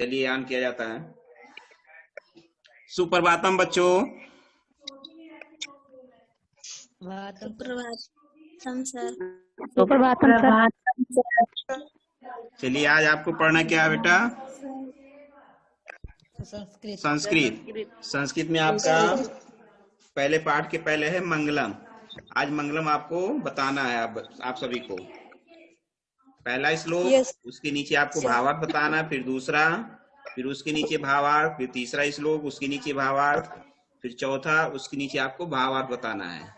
चलिए ऑन किया जाता है। सुप्रभातम बच्चों। सुप्रभातम सर। सुप्रभातम सर। चलिए आज आपको पढ़ना क्या है बेटा? संस्कृत। संस्कृत में आपका पहले पाठ के पहले है मंगलम। आज मंगलम आपको बताना है आप सभी को। पहला श्लोक, उसके नीचे आपको भावार्थ बताना है, फिर दूसरा, फिर उसके नीचे भावार्थ, फिर तीसरा श्लोक, उसके नीचे भावार्थ, फिर चौथा, उसके नीचे आपको भावार्थ बताना है।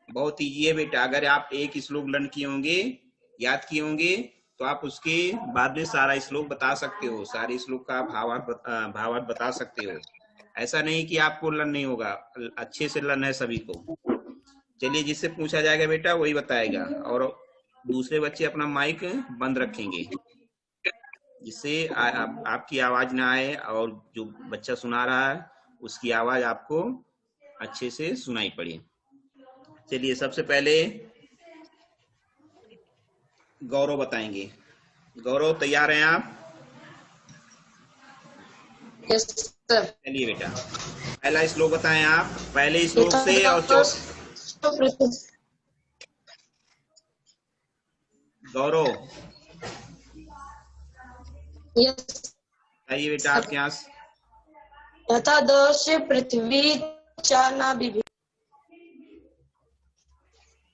बहुत ईजी है बेटा। अगर आप एक श्लोक लर्न किए होंगे, याद किए होंगे, तो आप उसके बाद में सारा श्लोक बता सकते हो, सारे श्लोक का भावार्थ बता सकते हो। ऐसा नहीं कि आपको लर्न नहीं होगा, अच्छे से लर्न है सभी को। चलिए, जिससे पूछा जाएगा बेटा वही बताएगा, और दूसरे बच्चे अपना माइक बंद रखेंगे, जिससे आपकी आवाज ना आए, और जो बच्चा सुना रहा है उसकी आवाज आपको अच्छे से सुनाई पड़े। चलिए, सबसे पहले गौरव बताएंगे। गौरव, तैयार हैं आप? Yes sir. चलिए बेटा, पहला श्लोक बताएं आप, पहले श्लोक से और गौरव बताइए बेटा, आप क्या? यथा दस्य पृथ्वी च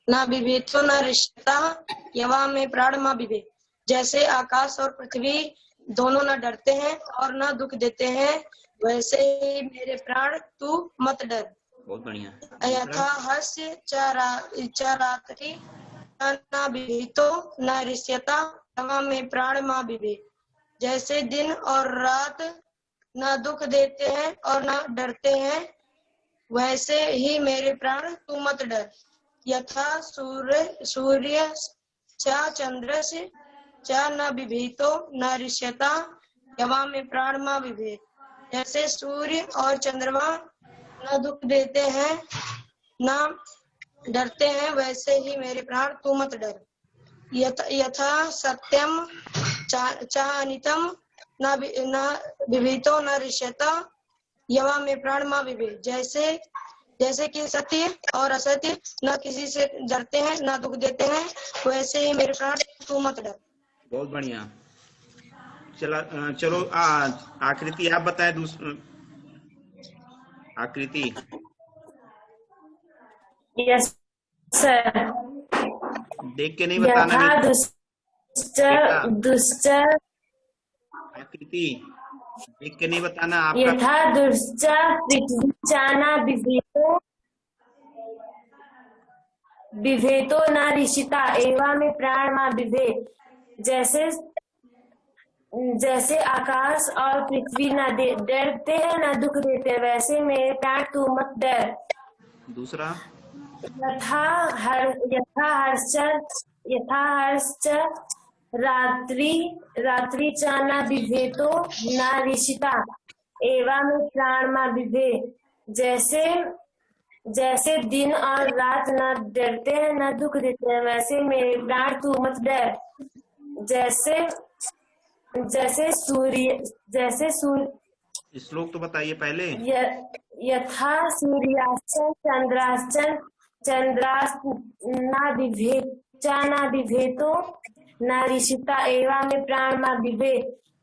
न बिभेतो न रिश्ता यवा में प्राण मा बिभे। जैसे आकाश और पृथ्वी दोनों न डरते हैं और न दुख देते हैं, वैसे ही मेरे प्राण तू मत डर। बहुत बढ़िया। यथा हस्य च रात्रि न बिभेतो न रिश्यता यवा में प्राण मा बिभे। जैसे दिन और रात न दुख देते हैं और न डरते हैं, वैसे ही मेरे प्राण तू मत डर। यथा सूर्य च चंद्रस्य च न बिभेतो न रिश्यता यवा में प्राण मा बिभे। जैसे सूर्य और चंद्रमा न दुख देते हैं न डरते हैं, वैसे ही मेरे प्राण तू मत डर। यथा सत्यम च अनितम न बिभेतो न रिश्यता यवा में प्राण मा बिभे। जैसे कि सत्य और असत्य न किसी से डरते हैं न दुख देते हैं, वैसे ही मेरे प्राण तू मत डर। बहुत बढ़िया। चलो आकृति आप बताएं। आकृति। Yes sir. देख के नहीं बताना बेटा। दुष्ट आकृति देख के नहीं बताना आपका। यथा दुष्ट पृथ्वी चाना विभेतो न ऋषिता एवं में प्राण मा विभे। जैसे आकाश और पृथ्वी न डरते हैं न दुख देते हैं, वैसे मेरे प्राण तू मत डर। दूसरा, यथा हर्ष रात्रि च न बिभेतो न ऋषिता एवं में प्राण मा विभे। जैसे दिन और रात न डरते हैं न दुख देते हैं, वैसे मेरे प्राण तू मत डर। जैसे सूर्य श्लोक तो बताइए पहले। यथा सूर्यास्त चंद्रास्त न बिभेतो न ऋषिता एवं में प्राण मा विभे।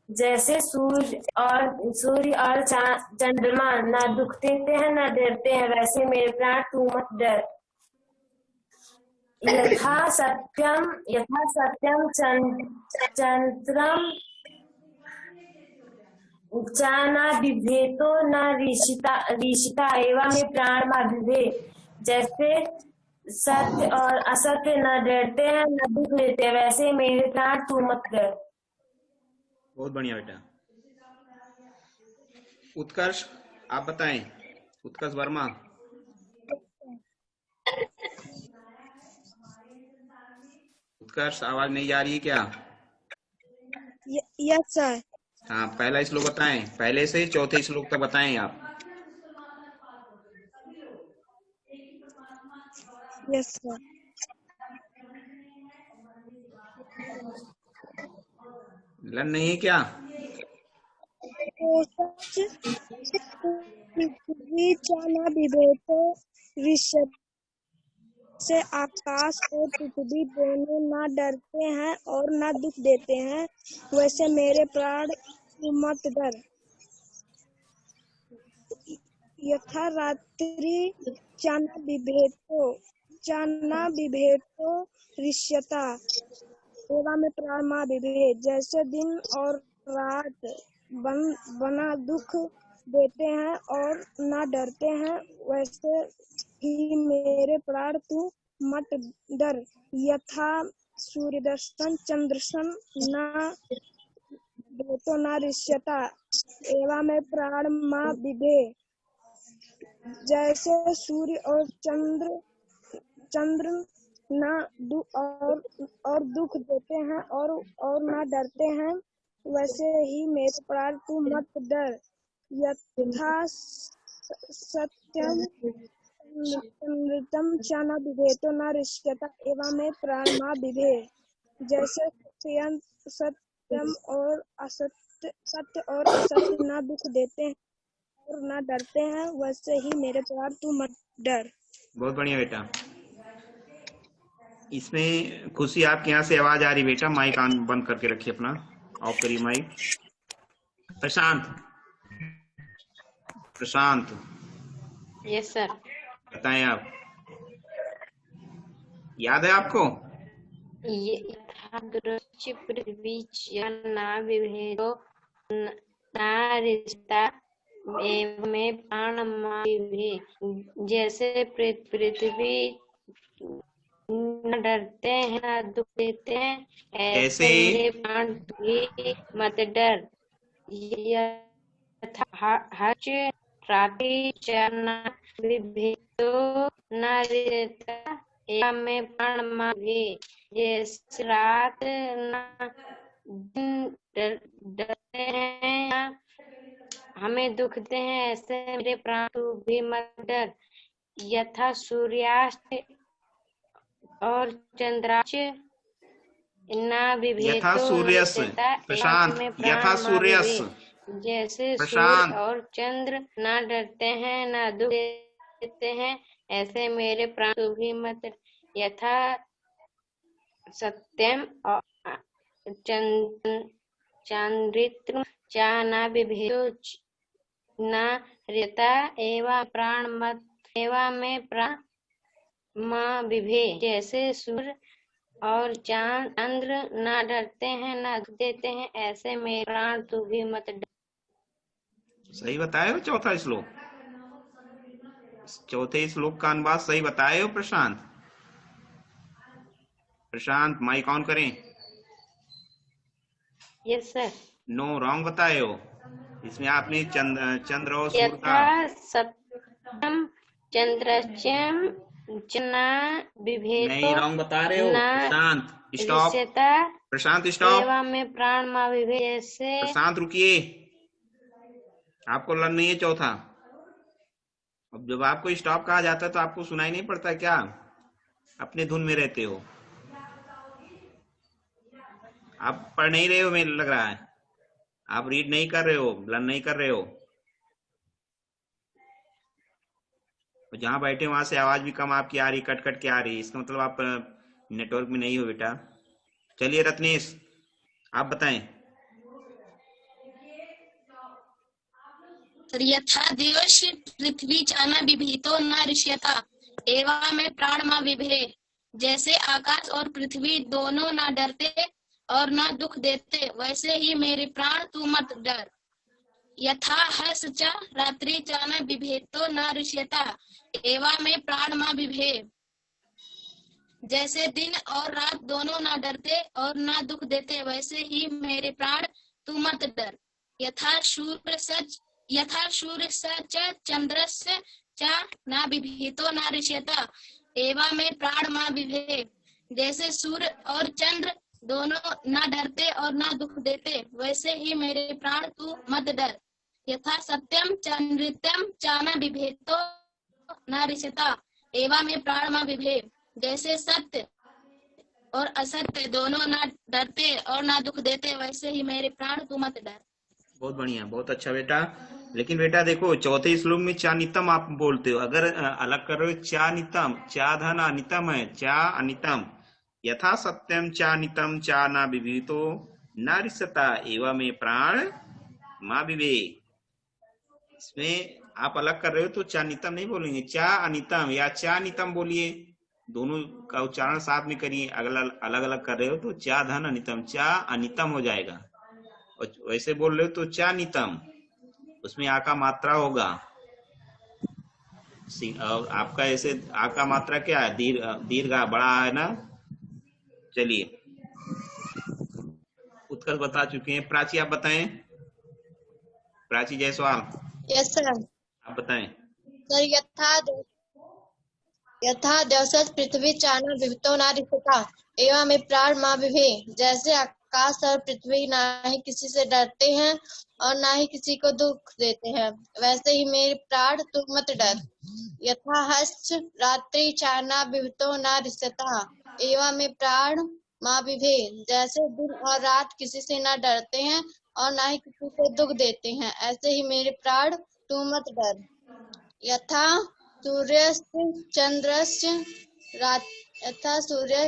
जैसे सूर्य और चंद्रमा न दुख देते हैं न डरते हैं, वैसे मेरे प्राण तू मत डर। यथा सत्यम चंद्रम न बिभेतो न ऋषिता एवं में प्राण मा विभे। जैसे सत्य और असत्य न डरते हैं न दुख देते, वैसे मेरे प्राण तू मत डर। बहुत बढ़िया बेटा। उत्कर्ष आप बताएं। उत्कर्ष वर्मा। उत्कर्ष, आवाज नहीं जा रही है क्या? Yes sir. हाँ, पहला श्लोक बताएं, पहले से चौथे श्लोक तक बताएं आप। Yes sir. लर्न नहीं है क्या? पृथ्वी च न बिभेतो ऋष्यता से आकाश और पृथ्वी दोनों न डरते हैं और न दुख देते हैं, वैसे मेरे प्राण तू मत डर। यथा रात्रि च न बिभेतो ऋष्यता एवं में प्राण मा बिभे। जैसे दिन और रात बना दुख देते हैं और न डरते हैं, वैसे ही मेरे प्राण तू मत डर। यथा सूर्यदर्शन चंद्रसन न बिभेतो न ऋष्यता एवं में प्राण मा बिभे। जैसे सूर्य और चंद्र न और दुख देते हैं और न डरते हैं, वैसे ही मेरे प्राण तू मत डर। यथा सत्यम अमृतम च न बिभेतो न ऋष्यता एवं में प्राण मा बिभे। जैसे सत्यम और सत्य न दुख देते हैं और न डरते हैं, वैसे ही मेरे प्राण तू मत डर। बहुत बढ़िया बेटा। इसमें खुशी आपके यहाँ से आवाज आ रही बेटा, माइक ऑन बंद करके रखिए अपना, ऑफ करिए माइक। प्रशांत यस सर। बताएं आप, याद है आपको? यथा दृश्य पृथ्वी न बिभेतो न ऋष्यता एवं में प्राण मा बिभे। जैसे पृथ्वी न डरते हैं न दुख देते हैं, ऐसे मेरे प्राण भी मत डर। यथा हर्ष रात्रि च न बिभेतो न ऋष्यता एवं में प्राण मा बिभे। जैसे रात न दिन डरते हैं हमें दुख देते हैं, ऐसे मेरे प्राण तू भी मत डर। यथा सूर्यास्त और चंद्राक्ष न बिभेतो ऋष्यता एवं में प्राण मा बिभे। जैसे सूर्य और चंद्र न डरते हैं न दुख देते हैं, ऐसे मेरे प्राण तू भी मत। यथा सत्यम और चांद्रित्र च न बिभेतो न ऋष्यता एवं प्राण मत एवं में प्राण मा बिभे। जैसे सूर्य और चंद्र न डरते हैं न दुख देते हैं, ऐसे मेरे प्राण तू भी मत डर। सही बताए हो चौथा श्लोक? चौथे श्लोक का अनुवाद सही बताए हो प्रशांत? प्रशांत माइक ऑन करें। Yes sir. नो, रॉन्ग बताए हो। इसमें आपने चंद्र और सूर्य का यथा सप्तम चंद्रश्चम न बिभेतो नहीं, रॉन्ग बता रहे हो प्रशांत। स्टॉप प्रशांत, स्टॉप। एवं में प्राण मा बिभे। जैसे प्रशांत रुकिए, आपको लर्न नहीं है चौथा। अब जब आपको स्टॉप कहा जाता है तो आपको सुनाई नहीं पड़ता क्या? अपने धुन में रहते हो, आप पढ़ नहीं रहे हो, मुझे लग रहा है आप रीड नहीं कर रहे हो, लर्न नहीं कर रहे हो। जहां बैठे वहां से आवाज भी कम आपकी आ रही, कट कट के आ रही, इसका मतलब आप नेटवर्क में नहीं हो बेटा। चलिए रत्नेश आप बताएं। यथा दिवस पृथ्वी च न बिभेतो न ऋष्यता एवं में प्राण मा बिभे। जैसे आकाश और पृथ्वी दोनों न डरते और न दुख देते, वैसे ही मेरे प्राण तू मत डर। यथा हर्ष च रात्रि च न बिभेतो न ऋष्यता एवं में प्राण मा बिभे। जैसे दिन और रात दोनों न डरते और न दुख देते, वैसे ही मेरे प्राण तू मत डर। यथा सूर्य च चंद्रस्य च न बिभेतो न ऋष्यता एवं में प्राण मा बिभे। जैसे सूर्य और चंद्र दोनों न डरते और न दुख देते, वैसे ही मेरे प्राण तू मत डर। यथा सत्यम चंद्रित्यम च न बिभेतो न ऋष्यता एवं में प्राण मा बिभे। जैसे सत्य और असत्य दोनों न डरते और न दुख देते, वैसे ही मेरे प्राण तू मत डर। बहुत बढ़िया, बहुत अच्छा बेटा। लेकिन बेटा देखो, चौथे श्लोक में चा नितम आप बोलते हो, अगर अलग कर रहे हो चा नितम, चा धन अनितम है, चा अनितम, यथा सत्यम चा नितम चा ना विभीतो ना रिसता एवं में प्राण माँ विवे। इसमें आप अलग कर रहे हो तो चा नितम नहीं बोलेंगे, चा अनितम या चा नितम बोलिए, दोनों का उच्चारण साथ में करिए। अलग अलग कर रहे हो तो चा धन अनितम, चा अनितम हो जाएगा, और वैसे बोल रहे हो तो चा नितम, उसमें आ का मात्रा होगा। और आपका ऐसे आ का मात्रा क्या है, दीर्घ बड़ा है ना। चलिए, उत्कर्ष बता चुके हैं, प्राची आप बताएं। प्राची जायसवाल। Yes sir. आप बताएं सर। यथा द्यौसत पृथ्वी चाना विवितो न रिक्ता एवं में प्राण माँ विभे। जैसे आकाश और पृथ्वी ना ही किसी से डरते हैं और ना ही किसी को दुख देते हैं, वैसे ही मेरे प्राण तू मत डर। यथा हस्त रात्रि चाना विवितो न रिक्ता एवं में प्राण माँ विभे। जैसे दिन और रात किसी से न डरते हैं और ना ही किसी को दुख देते हैं, ऐसे ही मेरे प्राण तू मत डर। यथा सूर्यश्च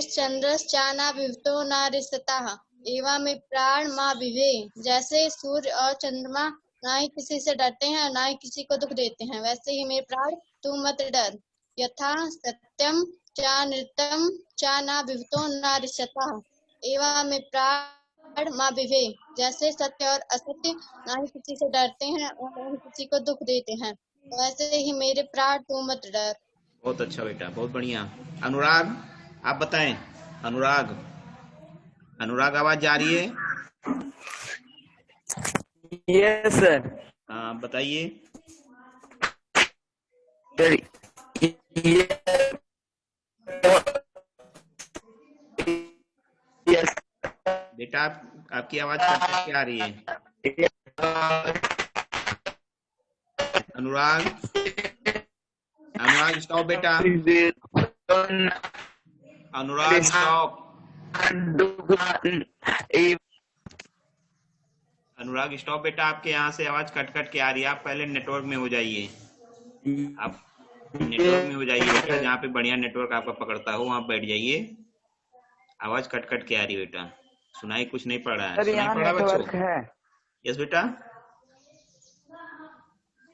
चंद्रश्च चाना विवितो न रिसतः एवं में प्राण माँ विभे। जैसे सूर्य और चंद्रमा ना ही किसी से डरते हैं ना ही किसी को दुख देते हैं, वैसे ही मेरे प्राण तू मत डर। यथा सत्यम चा नृतम चा न विवितो न रिसतः एवं में प्राण माँ विभे। जैसे सत्य और असत्य ना ही किसी से डरते हैं और ना ही किसी को दुख देते हैं, वैसे ही मेरे प्राण तू मत डर। बहुत अच्छा बेटा, बहुत बढ़िया। अनुराग आप बताएं। अनुराग, अनुराग आवाज जा रही है? Yes sir. हाँ बताइए। यस बेटा आपकी आवाज कट कट के आ रही है। अनुराग, अनुराग स्टॉप बेटा, अनुराग स्टॉप, अनुराग स्टॉप बेटा, आपके यहाँ से आवाज कट कट के आ रही है। आप पहले नेटवर्क में हो जाइए, आप नेटवर्क में हो जाइए बेटा, जहाँ पे बढ़िया नेटवर्क आपका पकड़ता हो वहाँ बैठ जाइए। आवाज कट कट के आ रही है बेटा, सुनाई कुछ नहीं पड़ रहा है। सुनाई पड़ रहा है बच्चों? यस बेटा,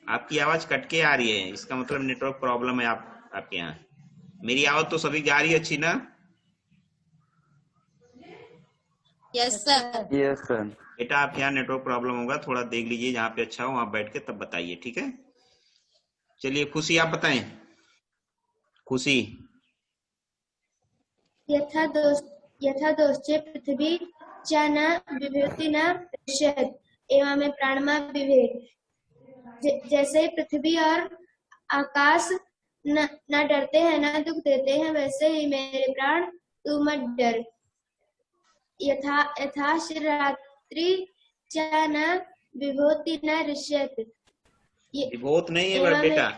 आपकी आवाज कट के आ रही है, इसका मतलब नेटवर्क प्रॉब्लम है आपके यहाँ। मेरी आवाज तो सभी जा रही है अच्छी ना? Yes sir. Yes sir. बेटा आपके यहाँ नेटवर्क प्रॉब्लम होगा, थोड़ा देख लीजिए जहाँ पे अच्छा हो वहाँ बैठ के तब बताइए, ठीक है? चलिए खुशी आप बताएं। खुशी। यथा दोषे पृथ्वी च न विभूति न रिष्यत एवं में प्राणमा विभेद। जैसे पृथ्वी और आकाश न डरते हैं न दुख देते हैं, वैसे ही मेरे प्राण तू मत डर। यथा रात्रि च न विभूति न रिष्यत। विभूत नहीं है बेटा,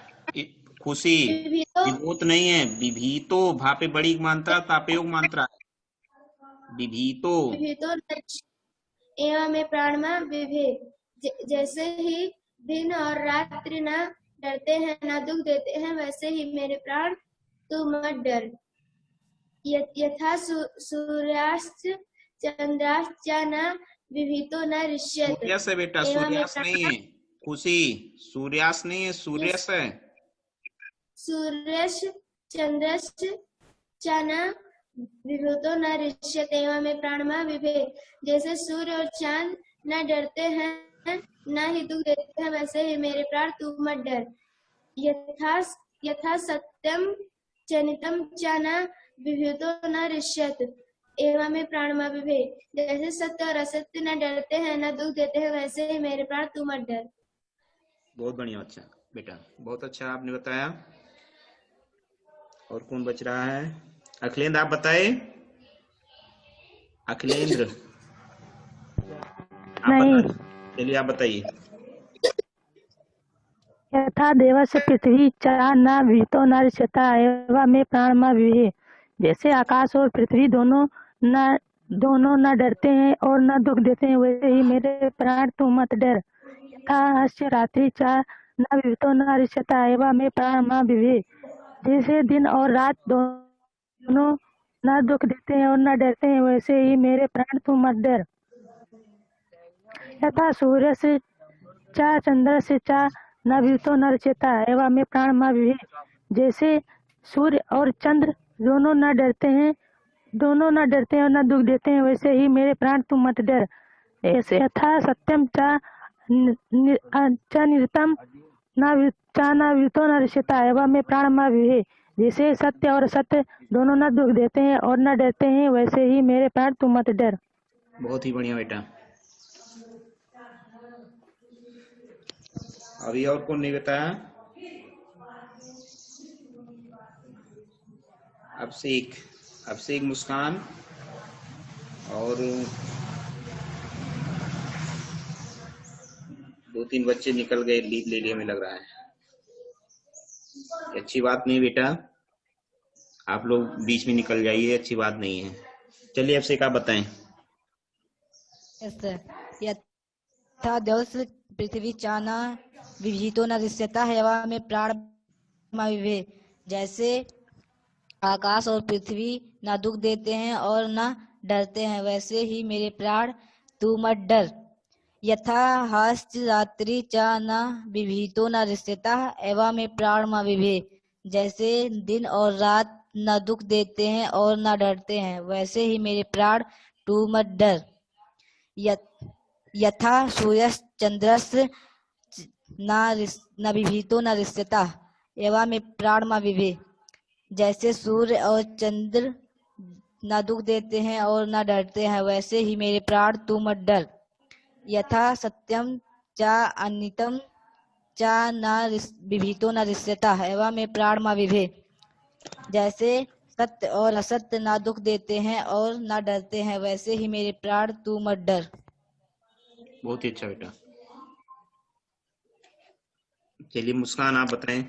खुशी, विभूत नहीं है, विभीतो। भा पे बड़ी मात्रा, तापयोग मात्रा, विभीतो। एवं में प्राण में विभेद। जैसे ही दिन और रात्रि न डरते हैं न दुख देते हैं, वैसे ही मेरे प्राण तू मत डर। यथा सूर्यास्त चंद्रास्त न विभीतो न रिष्यत। सूर्यास्त है बेटा, सूर्यास्त नहीं है खुशी, सूर्यास्त नहीं है, सूर्यास्त है। सूर्यश चंद्रश्च च न विभूतो न रिष्यत एवं में प्राण में विभेद। जैसे सूर्य और चांद न डरते हैं न ही दुख देते हैं, वैसे ही मेरे प्राण तू मत डर। यथा सत्यम चनितम च न विभूतो न रिष्यत एवं में प्राण में विभेद। जैसे सत्य और असत्य न डरते हैं न दुख देते हैं, वैसे ही मेरे प्राण तू मत डर। बहुत बढ़िया, अच्छा बेटा, बहुत अच्छा आपने बताया। और कौन बच रहा है? अखिलेंद्र आप बताए। अखिलेंद्र नहीं, चलिए आप बताइए। यथा देवस्य पृथ्वी च न विभूतो न रिष्यता एवं में प्राण में विभेद। जैसे आकाश और पृथ्वी दोनों न डरते हैं और न दुख देते हैं, वैसे ही मेरे प्राण तू मत डर। यथा हस्य रात्रि च न विवितो न रिष्यता एवं में प्राण मा विभे। जैसे दिन और रात दोनों न दुख देते हैं और न डरते हैं, वैसे ही मेरे प्राण तुम मत डर। यथा सूर्य से चा चंद्र से चा न विवितो न रिष्यता एवं में प्राण मा विभे। जैसे सूर्य और चंद्र दोनों न डरते हैं और न दुख देते हैं, वैसे ही मेरे प्राण तुम मत डर। ऐसे यथा सत्यम च निरतम न विवितो न रिष्यता एवं में प्राण मा विभे। जैसे सत्य और असत्य दोनों न दुख देते हैं और न डरते हैं, वैसे ही मेरे प्राण तुम मत डर। बहुत ही बढ़िया बेटा। अभी और कौन नहीं बताया? अभिषेक, मुस्कान और 2-3 बच्चे निकल गए, लीव ले लिए, में लग रहा है। अच्छी बात नहीं बेटा, आप लोग बीच में निकल जाइए, अच्छी बात नहीं है। चलिए अभिषेक आप बताएं। यथा द्यौस पृथ्वी चाना विभीतो न दृश्यता एवं में प्राण मा विभे। जैसे आकाश और पृथ्वी न दुख देते हैं और न डरते हैं, वैसे ही मेरे प्राण तू मत डर। यथा हस्य रात्रि च न विभीतो न दृश्यता एवं में प्राण मा विभे। जैसे दिन और रात न दुख देते हैं और न डरते हैं, वैसे ही मेरे प्राण तू मत डर। यथा सूर्यस् चंद्रस् न विभीतो न दृश्यता एवं में प्राण मा विभे। जैसे सूर्य और चंद्र न दुख देते हैं और न डरते हैं, वैसे ही मेरे प्राण तू मत डर। यथा सत्यम च अनितम च न विभीतो न दृश्यता एवं में प्राण मा विभे। जैसे सत्य और असत्य न दुख देते हैं और न डरते हैं, वैसे ही मेरे प्राण तू मत डर। बहुत ही अच्छा बेटा। चलिए मुस्कान आप बताएं।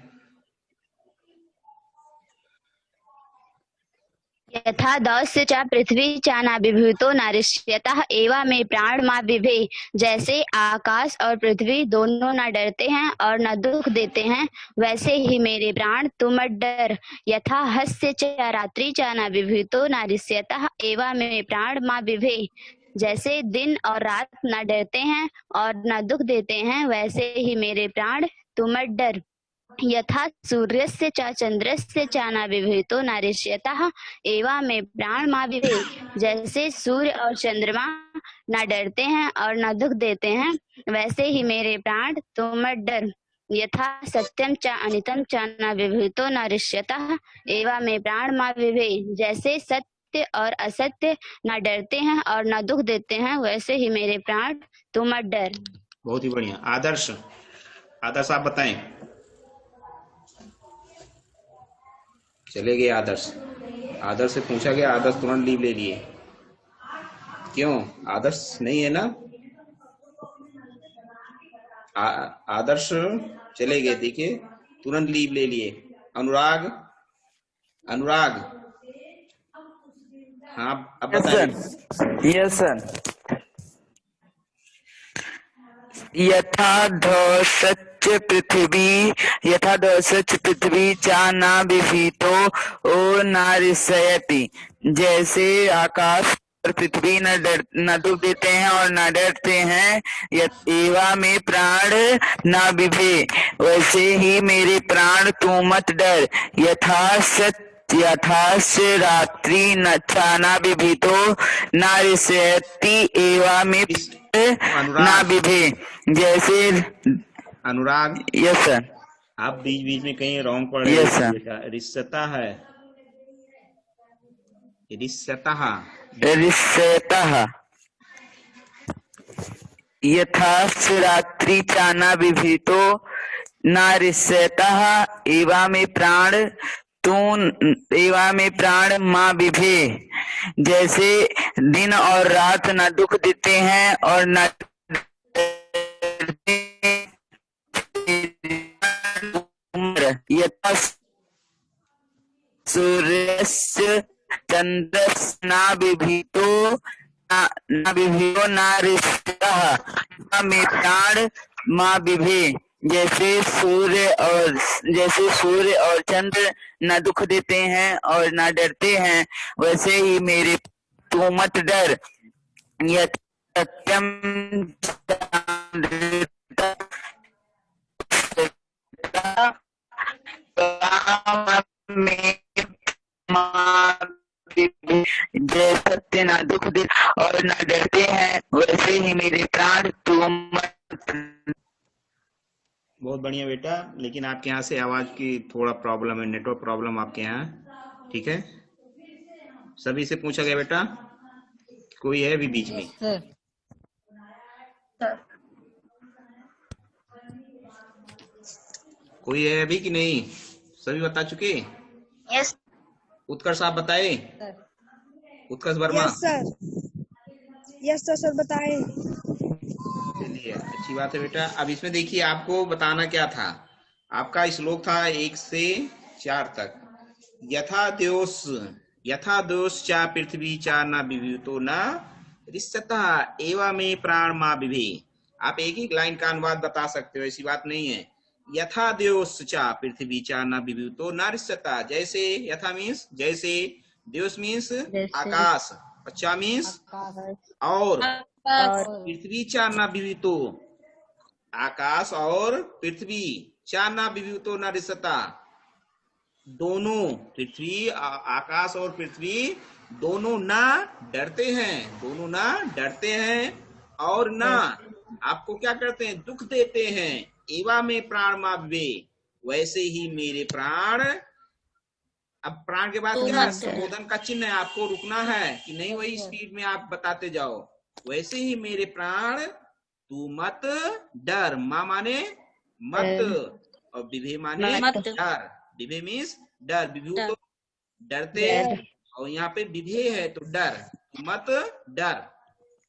यथा दौस्य च पृथ्वी च न विभूतो न रिष्यतः एवं में प्राण मा विभे। जैसे आकाश और पृथ्वी दोनों न डरते हैं और न दुख देते हैं, वैसे ही मेरे प्राण तुम मत डर। यथा हस्य च रात्रि च न विभूतो न रिष्यतः एवं में प्राण मा विभे। जैसे दिन और रात न डरते हैं और न दुख देते हैं, वैसे ही मेरे प्राण तुम मत डर। यथा सूर्यस्य च चंद्रस्य च न विभूतो न रिष्यतः एवं में प्राण मा विभे। जैसे सूर्य और चंद्रमा न डरते हैं और न दुख देते हैं, वैसे ही मेरे प्राण तुम मत डर। यथा सत्यम च अनितम च न विभूतो न रिष्यतः एवं में प्राण मा विभे। जैसे सत्य और असत्य न डरते हैं और न दुख देते हैं, वैसे ही मेरे प्राण तुम मत डर। बहुत ही बढ़िया। आदर्श आप बताएं। चले गए आदर्श से पूछा गया, आदर्श तुरंत लीव ले लिए। क्यों? आदर्श नहीं है ना? आदर्श चले गए, देखिए तुरंत लीव ले लिए। अनुराग हाँ अब बताइए। Yes sir. यथा ध्वसच्च पृथ्वी चा न विभीतो न रिष्यति। जैसे आकाश और पृथ्वी न दुख देते हैं और न डरते हैं, एवं में प्राण न विभे, वैसे ही मेरे प्राण तू मत डर। यथास्य रात्रि न विभीतो न रिष्यति एवं में न विभे। जैसे अनुराग। Yes sir. आप बीच में कहीं रॉन्ग पढ़ रहे यस सर। बेटा। रिष्यता है, रिष्यतः। यथा रात्रि च न विभीतो न रिष्यतः एवं में प्राण मा विभे। जैसे दिन और रात न दुख देते हैं और न यथा सूर्यस्य चंद्रस्य न विभीतो न रिष्यतः में प्राण माँ विभे, जैसे सूर्य और चंद्र न दुख देते हैं और न डरते हैं, वैसे ही मेरे तू मत डर। यह सत्यम जय सत्य न दुख दे और न डरते हैं, वैसे ही मेरे प्राण तू मत। बहुत बढ़िया बेटा, लेकिन आपके यहाँ से आवाज की थोड़ा प्रॉब्लम है, नेटवर्क प्रॉब्लम आपके यहाँ। ठीक है, सभी से पूछा गया बेटा? कोई है भी बीच में? कोई है अभी कि नहीं? सभी बता चुके? यस। उत्कर्ष आप बताए? उत्कर्ष वर्मा? यस सर बताए। चलिए, अच्छी बात है बेटा। अब इसमें देखिए, आपको बताना क्या था। आपका श्लोक था 1 से 4 तक। यथा दोष चा पृथ्वी चा न विभूतो न रिष्यतः एवं में प्राण मा विभे। आप एक एक लाइन का अनुवाद बता सकते हो, ऐसी बात नहीं है। यथा द्योष चा पृथ्वी चा न विभूतो न रिष्यतः, जैसे यथा मीन्स जैसे, द्योष मीन्स आकाश, चा मीन्स और, पृथ्वी चा न विभूतो, आकाश और पृथ्वी, चा न विभूतो न रिष्यतः, दोनों पृथ्वी आकाश और पृथ्वी दोनों ना डरते हैं, दोनों ना डरते हैं और ना आपको क्या करते हैं, दुख देते हैं। एवा में प्राण मावे, वैसे ही मेरे प्राण। अब प्राण के बाद क्या है, संबोधन का चिन्ह है, आपको रुकना है कि नहीं, वही स्पीड में आप बताते जाओ। वैसे ही मेरे प्राण तू मत डर। माँ माने मत और विभे माने डर। विभे मीन्स डर, विभू तो डरते, और यहाँ पे विभे है तो डर, मत डर,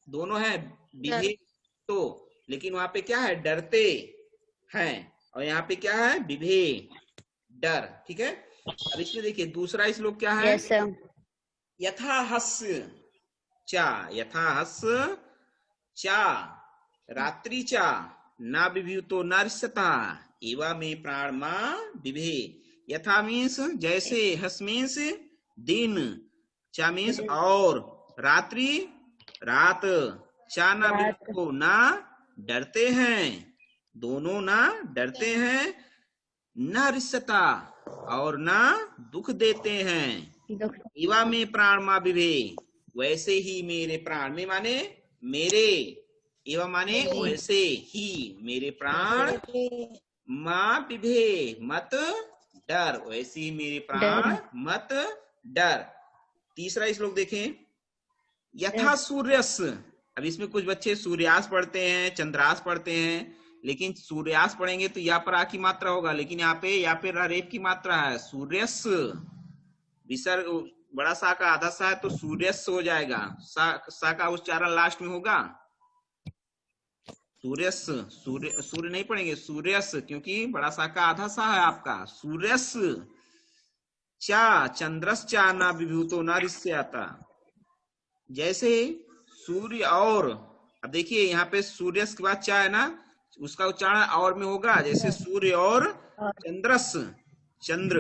दोनों है विभे तो, लेकिन वहां पे क्या है, डरते हैं, और यहाँ पे क्या है, विभे डर। ठीक है, अब इसमें देखिए दूसरा श्लोक क्या है। यथा हस्य चा, यथा हस्य चा रात्रि चा ना विभूतो न रिष्यतः एवा में प्राण मा विभे। यथा मीन्स जैसे, हस मीन्स दिन, चा मीन्स और, रात्रि रात, चा ना विभूतो ना डरते हैं, दोनों ना डरते हैं, न रिष्यतः और ना दुख देते हैं। एवा में प्राण मा विभे, वैसे ही मेरे प्राण, में माने मेरे, एवं माने वैसे ही मेरे प्राण, माँ विभे मत डर, वैसे ही मेरे प्राण मत डर। तीसरा श्लोक देखें, यथा सूर्यस। अब इसमें कुछ बच्चे सूर्यास पढ़ते हैं, चंद्रास पढ़ते हैं, लेकिन सूर्यास पढ़ेंगे तो या पर आ की मात्रा होगा, लेकिन यहाँ पे या पे रेप की मात्रा है। सूर्यस विसर्ग बड़ा सा का आधा सा है तो सूर्यस हो जाएगा, सा का उच्चारण लास्ट में होगा। सूर्यस, सूर्य नहीं पढ़ेंगे, सूर्यस, क्योंकि बड़ा सा का आधा सा है आपका। सूर्यस चा चंद्रस चा ना विभूतो ना रिष्यतः, जैसे सूर्य और, अब देखिए यहाँ पे सूर्यस के बाद चा है ना, उसका उच्चारण और में होगा, जैसे सूर्य और चंद्रस, चंद्र।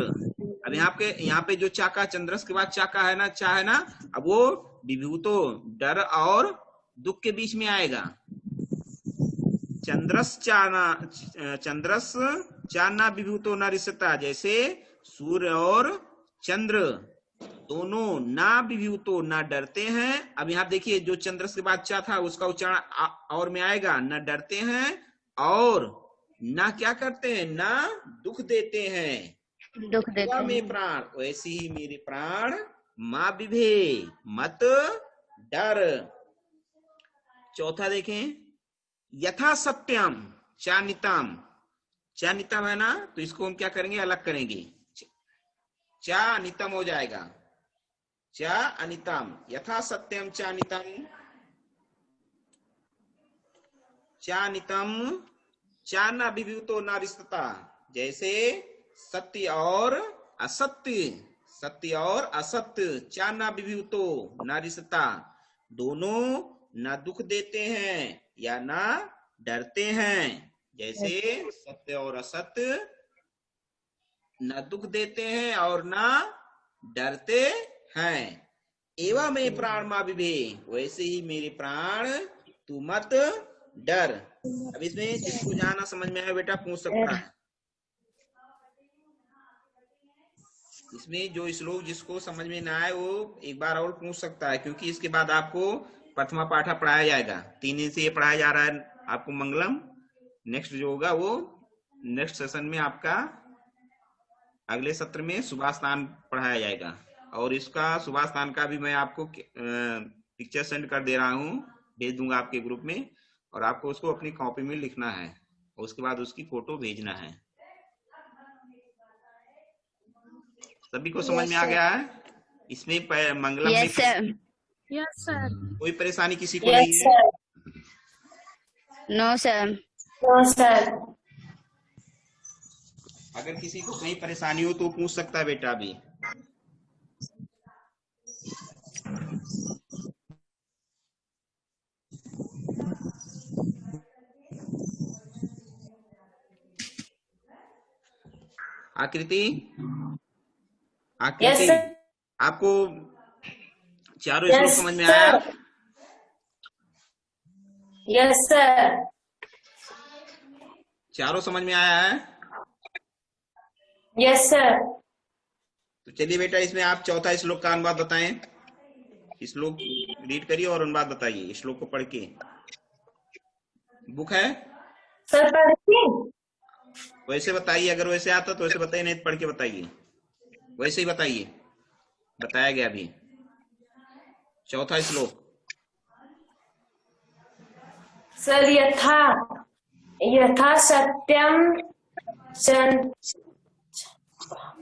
अब यहाँ पे जो चा का, चंद्रस के बाद चा का है ना, चा है ना, अब वो विभूतो डर और दुख के बीच में आएगा। चंद्रस चाना विभूतो न रिष्यतः, जैसे सूर्य और चंद्र दोनों ना विभूतो ना डरते हैं। अब यहाँ देखिए जो चंद्रस के बाद चा था उसका उच्चारण और में आएगा, न डरते हैं और ना क्या करते हैं, ना दुख देते हैं, दुख देते हैं। में प्राण, वैसे ही मेरे प्राण माँ विभे मत डर। चौथा देखें, यथा सत्यम चानितम, चानितम है ना, तो इसको हम क्या करेंगे, अलग करेंगे, चा अनितम हो जाएगा, चा अनितम। यथा सत्यम चानितम, चानितम चा न विभूतो न रिष्यतः, जैसे सत्य और असत्य, सत्य और असत्य, चा न विभूतो न रिष्यतः, दोनों न दुख देते हैं या ना डरते हैं। जैसे सत्य और असत्य न दुख देते हैं और न डरते हैं। एवं में प्राण मा विभे, वैसे ही मेरे प्राण तू मत डर। अब इसमें जिसको जाना समझ में आया बेटा पूछ सकता है। इसमें जो श्लोक जिसको समझ में ना आए वो एक बार और पूछ सकता है, क्योंकि इसके बाद आपको प्रथमा पाठा पढ़ाया जाएगा। 3 दिन से ये पढ़ाया जा रहा है आपको मंगलम। नेक्स्ट जो होगा वो नेक्स्ट सेशन में आपका अगले सत्र में सुभास्थान पढ़ाया जाएगा। और इसका सुभास्थान का भी मैं आपको पिक्चर सेंड कर दे रहा हूँ, भेज दूंगा आपके ग्रुप में, और आपको उसको अपनी कॉपी में लिखना है और उसके बाद उसकी फोटो भेजना है। सभी को समझ में आ गया है? इसमें मंगलम में यस सर। कोई परेशानी किसी को नहीं है? No sir. No sir. अगर किसी को कहीं परेशानी हो तो पूछ सकता है बेटा अभी। आकृति, आकृति आपको चारों श्लोक समझ में आया? Yes sir. चारों समझ में आया है? Yes sir. तो चलिए बेटा इसमें आप चौथा श्लोक का अनुवाद बताएं। श्लोक रीड करिए और अनुवाद बताइए श्लोक को पढ़ के। बुक है सर? पढ़िए। वैसे बताइए, अगर वैसे आता तो वैसे बताइए, नहीं तो पढ़ के बताइए। वैसे ही बताइए, बताया गया अभी। चौथा श्लोक सर।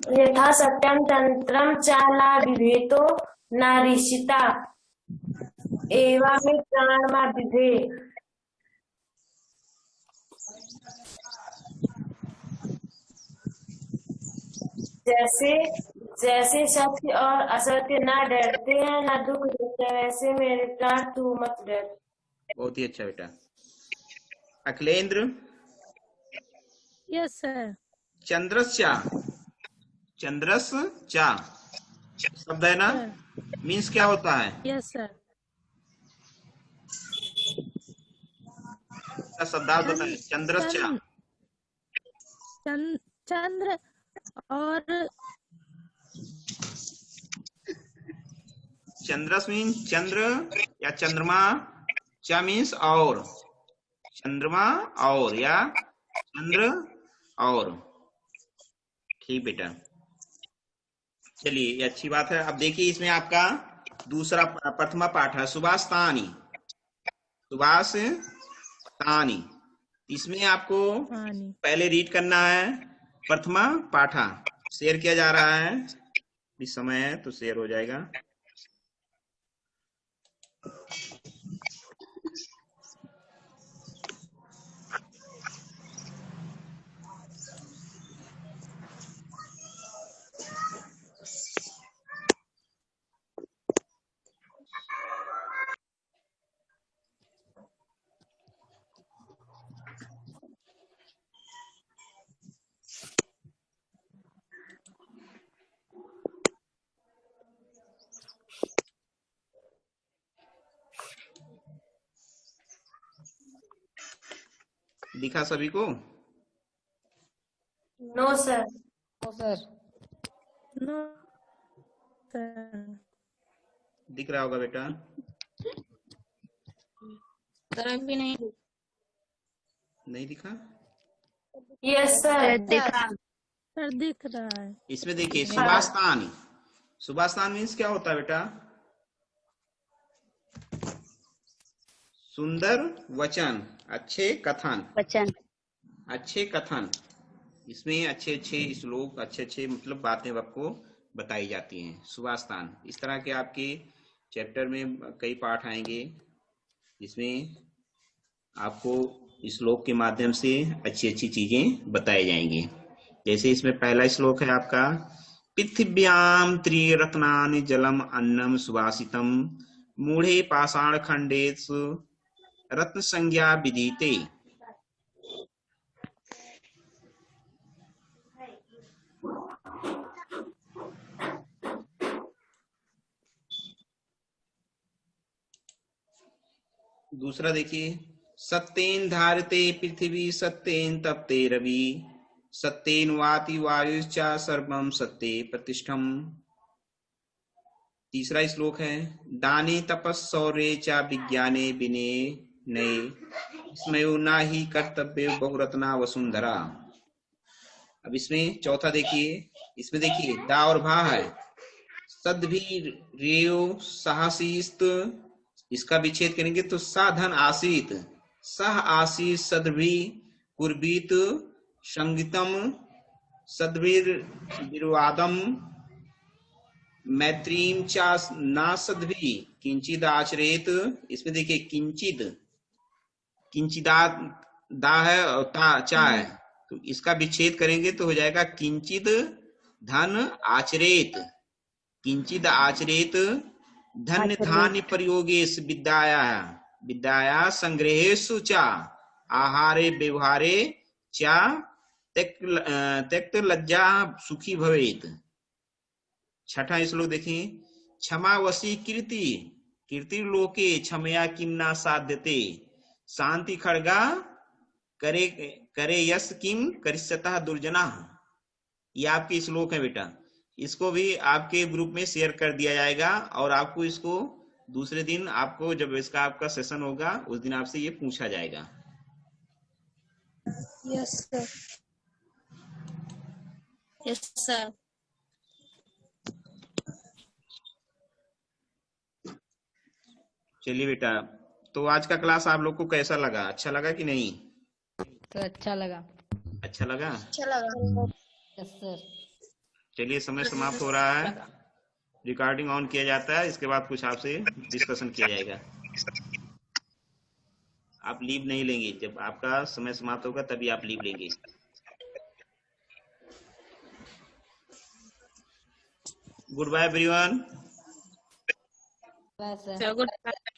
यथा सत्यम तंत्रम च न बिभेतो न ऋषिता एवं में प्राण मा विभे। जैसे सत्य और असत्य न डरते हैं न दुख देते हैं, वैसे मेरे प्राण तू मत डर। बहुत ही अच्छा बेटा। अखिलेंद्र? Yes sir. चंद्रस्चा, चंद्रस चा शब्द है ना, मीन्स क्या होता है? Yes sir. शब्दार्थ बताइए। चंद्रस्चा, चंद्र और चंद्रस मीन चंद्र या चंद्रमा, चा मीन्स और, चंद्रमा और या चंद्र और। ठीक बेटा, चलिए ये अच्छी बात है। अब देखिए इसमें आपका दूसरा प्रथमा पाठ है सुभाषतानी। सुभाषतानी, इसमें आपको पहले रीड करना है प्रथमा पाठा। शेयर किया जा रहा है, इस समय है तो शेयर हो जाएगा। दिखा सभी को? No sir. No sir. No sir. दिख रहा होगा बेटा? सर भी नहीं दिखा? Yes sir. दिखा। सर दिख रहा है। इसमें देखिए सुभाषतानी। सुभाषतान मीन्स क्या होता है बेटा? सुंदर वचन, अच्छे कथन। वचन, अच्छे कथन। इसमें अच्छे अच्छे श्लोक, अच्छे अच्छे मतलब बातें आपको बताई जाती हैं। सुभाषतान, इस तरह के आपके चैप्टर में कई पाठ आएंगे जिसमें आपको श्लोक के माध्यम से अच्छी अच्छी चीजें बताई जाएंगी। जैसे इसमें पहला श्लोक है आपका, पृथिव्याम त्रिरत्नानि जलम अन्नम सुभाषितम मूढ़े पाषाण खंडेषु रत्न संज्ञा विदिते। दूसरा देखिए, सत्येन धारते पृथ्वी सत्येन तपते रवि सत्येन वाति वायुश्च सर्वं सत्ये प्रतिष्ठम। तीसरा श्लोक है, दाने तपस्सौर्ये च विज्ञाने विनये इसमें ना ही कर्तव्य बहुरत्ना वसुंधरा। अब इसमें चौथा देखिए, इसमें देखिए दा और भा है, सद्भिर रेयो साहसीस्त, इसका विच्छेद करेंगे तो साधन आसीत, सह आसीत सद्भि कुर्बीत संगीतम सद्भिर विवादम मैत्रीम चा ना सद्भि किंचिद आचरेत। इसमें देखिए किंचिद, किंचिदा दा है और ता चा है, तो इसका विच्छेद करेंगे तो हो जाएगा किंचिद धन आचरेत, किंचिद आचरेत धन्य धान्य प्रयोगेश विद्याया विद्याया संग्रहेषु चा आहारे व्यवहारे चा त्यक्त लज्जा सुखी भवेत। छठा श्लोक देखिए, क्षमावशी कीर्ति कीर्ति लोके क्षमया किम ना साध्यते शांति खड़गा करे करे यश किम करिष्यतः दुर्जना। ये आपके श्लोक है बेटा, इसको भी आपके ग्रुप में शेयर कर दिया जाएगा और आपको इसको दूसरे दिन, आपको जब इसका आपका सेशन होगा उस दिन आपसे ये पूछा जाएगा। Yes sir. Yes sir. चलिए बेटा, तो आज का क्लास आप लोग को कैसा लगा? अच्छा लगा कि नहीं? तो अच्छा लगा। अच्छा लगा? अच्छा लगा। Yes sir. चलिए, समय समाप्त हो रहा है, रिकॉर्डिंग ऑन किया जाता है, इसके बाद कुछ आपसे डिस्कशन किया जाएगा। आप लीव नहीं लेंगे, जब आपका समय समाप्त होगा तभी आप लीव लेंगे। Goodbye everyone. Bye sir. Good bye.